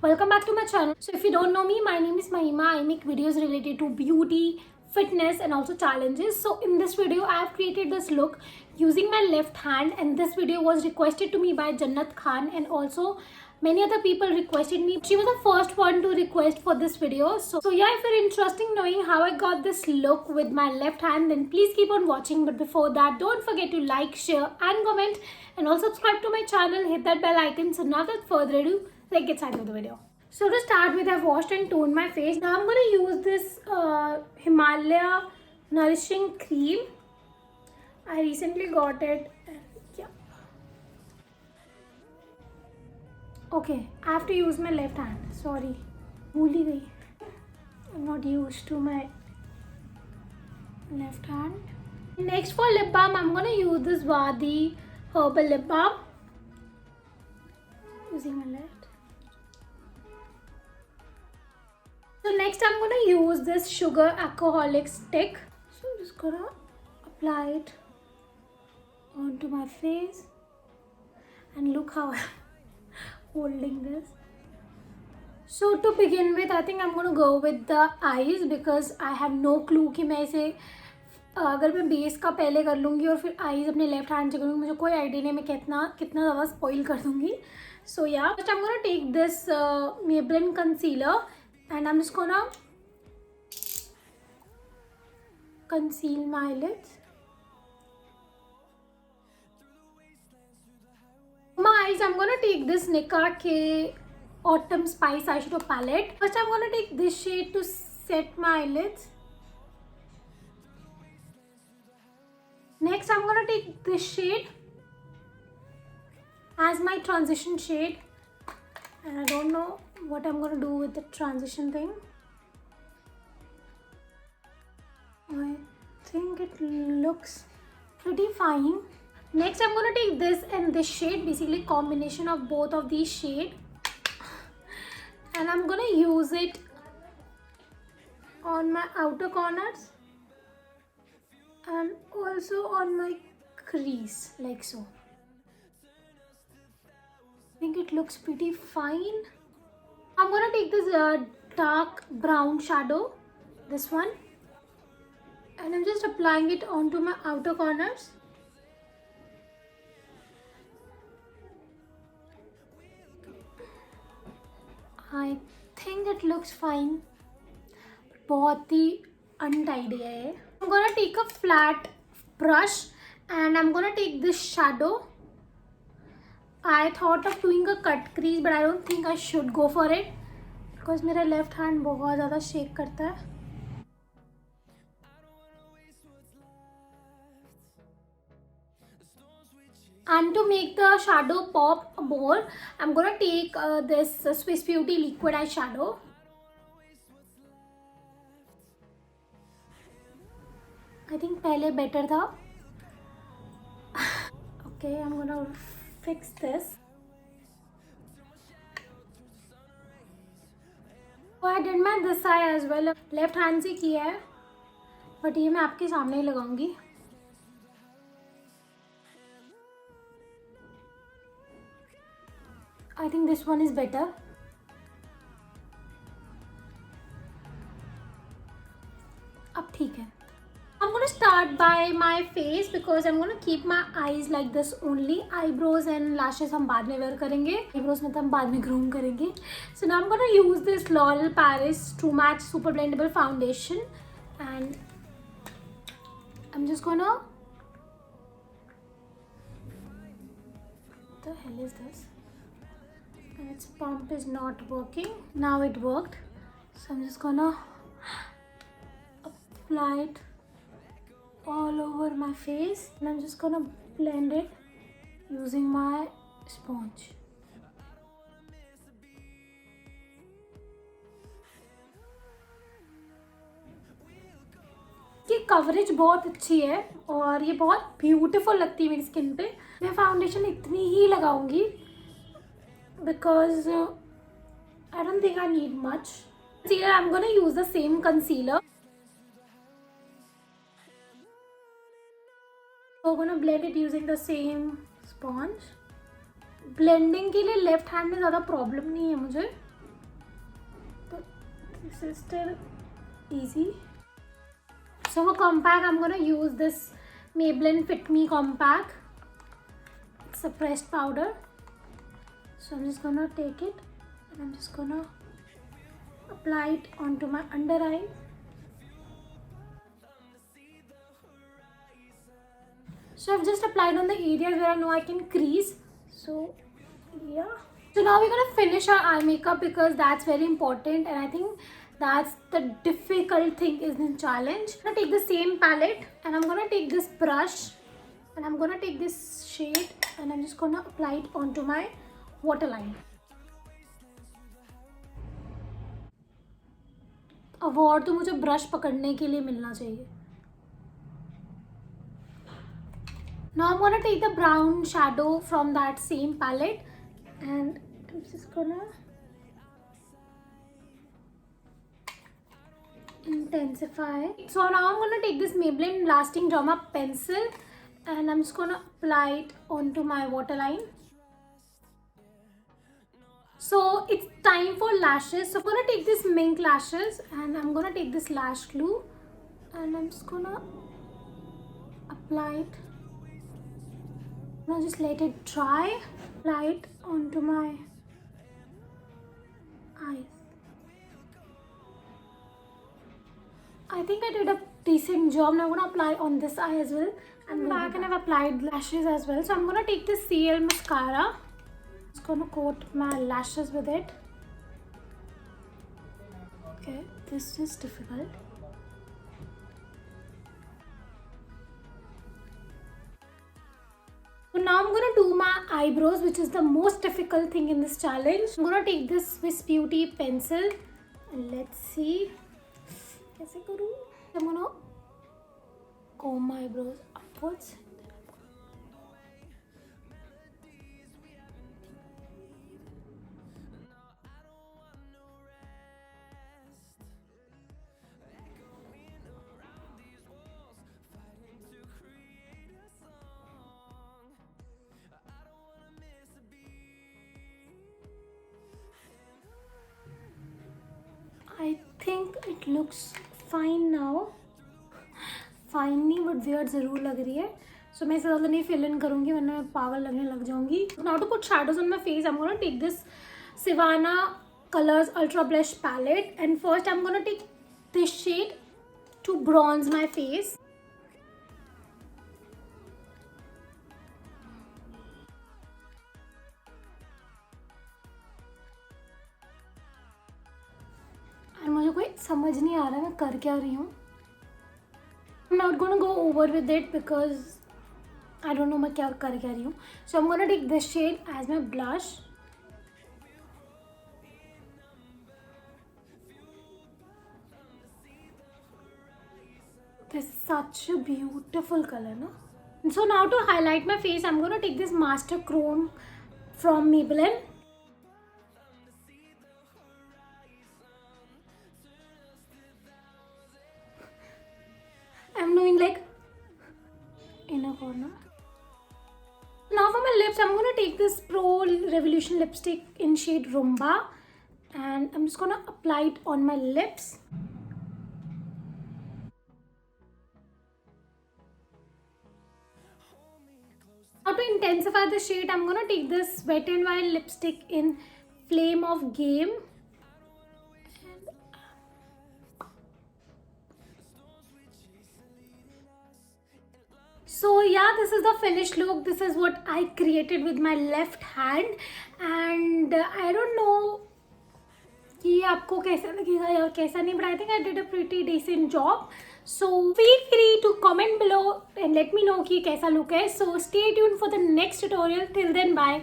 welcome back to my channel. So if you don't know me, my name is Mahima. I make videos related to beauty, fitness and also challenges. So in this video I have created this look using my left hand, and this video was requested to me by Jannat Khan, and also many other people requested me. She was the first one to request for this video. So yeah, if you're interested in knowing how I got this look with my left hand, then please keep on watching. But before that, don't forget to like, share and comment, and also subscribe to my channel, hit that bell icon. So now without further ado, let's get started with the video. So to start with, I've washed and toned my face. Now I'm going to use this Himalaya Nourishing Cream. I recently got it. Yeah. Okay, I have to use my left hand. Sorry, bhul hi gayi. I'm not used to my left hand. Next for lip balm, I'm going to use this Wadi Herbal Lip Balm. Using my left. So next I'm going to use this Sugar Alcoholic Stick. So I'm just going to apply it onto my face. And look how I'm holding this. So to begin with, I think I'm going to go with the eyes because I have no clue कि मैं इसे अगर मैं base का पहले कर लूँगी और फिर आईज अपने लेफ्ट हैंड से करूँगी, मुझे कोई आइडिया नहीं मैं कितना ज़्यादा स्पॉइल कर दूँगी. So yeah, first I'm going to take this Maybelline concealer and I'm just going to conceal my eyelids. My eyes, I'm going to take this Nicka K Autumn Spice eyeshadow palette. First I'm going to take this shade to set my eyelids. Next I'm going to take this shade as my transition shade, and I don't know what I'm going to do with the transition thing. I think it looks pretty fine. Next I'm going to take this and this shade, basically combination of both of these shades, and I'm going to use it on my outer corners and also on my crease, like so. I think it looks pretty fine. I'm going to take this dark brown shadow, this one, and I'm just applying it onto my outer corners. I think it looks fine. बहुत ही untidy है. I'm going to take a flat brush and I'm going to take this shadow. I thought of doing a cut crease, but I don't think I should go for it because मेरा left hand बहुत ज़्यादा shake करता है. And to make the shadow pop more, I'm gonna take this Swiss Beauty liquid eyeshadow. I think पहले better था. Okay, I'm gonna fix this. So I did my this eye as well. Left hand से किया है, but ये मैं आपके सामने ही लगाऊंगी. I think this one is better. अब ठीक है. I'm going to start by my face because I'm going to keep my eyes like this only. Eyebrows and lashes हम बाद में wear करेंगे. Eyebrows में तो हम बाद में groom करेंगे. So now I'm going to use this L'Oreal Paris True Match Super Blendable Foundation, and I'm just going to. What the hell is this? And its pump is not working. Now it worked. So I'm just going to apply it all over my face, and I'm just gonna blend it using my sponge. ये coverage बहुत अच्छी है और ये बहुत beautiful लगती है मेरी स्किन पे. मैं फाउंडेशन इतनी ही लगाऊंगी because I don't think I need much. Concealer, I'm gonna use the same concealer. So I'm gonna blend it using the same sponge. Blending के लिए लेफ्ट हैंड में ज़्यादा प्रॉब्लम नहीं है मुझे. This is still easy. So for compact, I'm gonna use this Maybelline Fit Me Compact. It's a pressed powder. So I'm just gonna take it and I'm just gonna apply it onto my under eye. So I've just applied on the areas where I know I can crease. So yeah. So now we're gonna finish our eye makeup because that's very important, and I think that's the difficult thing is in challenge. I'm gonna take the same palette and I'm gonna take this brush and I'm gonna take this shade and I'm just gonna apply it onto my waterline. Award तो मुझे brush पकड़ने के लिए मिलना चाहिए. Now I'm gonna take the brown shadow from that same palette and I'm just gonna intensify. So now I'm gonna take this Maybelline Lasting Drama pencil and I'm just gonna apply it onto my waterline. So it's time for lashes. So I'm gonna take this mink lashes and I'm gonna take this lash glue and I'm just gonna apply it. Now just let it dry. Apply it onto my eyes. I think I did a decent job. Now I'm gonna apply on this eye as well. I'm back and I've applied lashes as well. So I'm gonna take this CL mascara. Just gonna coat my lashes with it. Okay, this is difficult. So now I'm gonna do my eyebrows, which is the most difficult thing in this challenge. I'm gonna take this Swiss Beauty pencil and let's see. कैसे करूँ? I'm gonna comb my eyebrows upwards. I think it looks fine now. Fine नहीं but weird ज़रूर लग रही है. So मैं इसे ज़्यादा नहीं fill in करूँगी वरना मैं पागल लगने लग जाऊँगी. Now to put shadows on my face, I'm gonna take this Sivana Colors Ultra Blush palette and first I'm gonna take this shade to bronze my face. और मुझे कोई समझ नहीं आ रहा मैं कर क्या रही हूँ. I'm not gonna go over with it because I don't know मैं क्या कर क्या रही हूँ. So I'm gonna take this shade as my blush. This is such a beautiful color, no? So now to highlight my face, I'm gonna take this Master Chrome from Maybelline. I'm doing like inner corner. Now for my lips, I'm gonna take this Pro Revolution lipstick in shade Rumba and I'm just gonna apply it on my lips. Now to intensify the shade, I'm gonna take this Wet n Wild lipstick in Flame of Game. So yeah, this is the finished look. This is what I created with my left hand and I don't know कि आपको कैसा लगेगा या कैसा नहीं, but I think I did a pretty decent job. So feel free to comment below and let me know कि कैसा look है. So stay tuned for the next tutorial. Till then, bye.